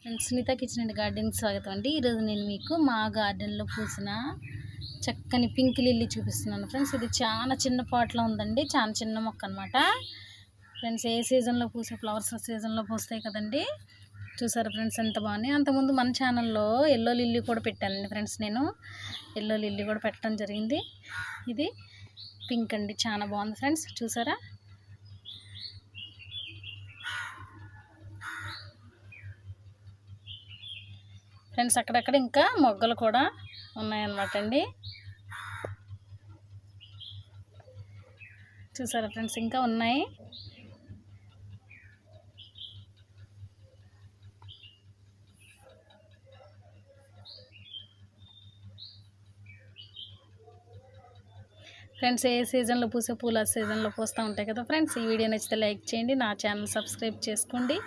Friends, Sunitha kitchen and గార్డెన్కి స్వాగతం అండి. ఈరోజు నేను మీకు మా గార్డెన్లో పూసిన చక్కని పింక్ లిల్లీ చూపిస్తున్నాను ఫ్రెండ్స్. ఇది చాలా చిన్న పాట్లో ఉందండి, చాలా చిన్న మొక్క అనమాట ఫ్రెండ్స్. ఏ సీజన్లో పూసే ఫ్లవర్స్ సీజన్లో పూస్తాయి కదండి. చూసారు ఫ్రెండ్స్ ఎంత బాగున్నాయి. అంతకుముందు మన ఛానల్లో ఎల్లో లిల్లీ కూడా పెట్టానండి ఫ్రెండ్స్. నేను ఎల్లో లిల్లీ కూడా పెట్టడం జరిగింది. ఇది పింక్ అండి, చాలా బాగుంది ఫ్రెండ్స్. చూసారా ఫ్రెండ్స్, అక్కడక్కడ ఇంకా మొగ్గలు కూడా ఉన్నాయన్నమాట అండి. చూసారా ఫ్రెండ్స్, ఇంకా ఉన్నాయి. ఫ్రెండ్స్, ఏ సీజన్లో పూసే పూల సీజన్లో పూస్తూ ఉంటాయి కదా ఫ్రెండ్స్. ఈ వీడియో నచ్చితే లైక్ చేయండి, నా ఛానల్ సబ్స్క్రైబ్ చేసుకోండి.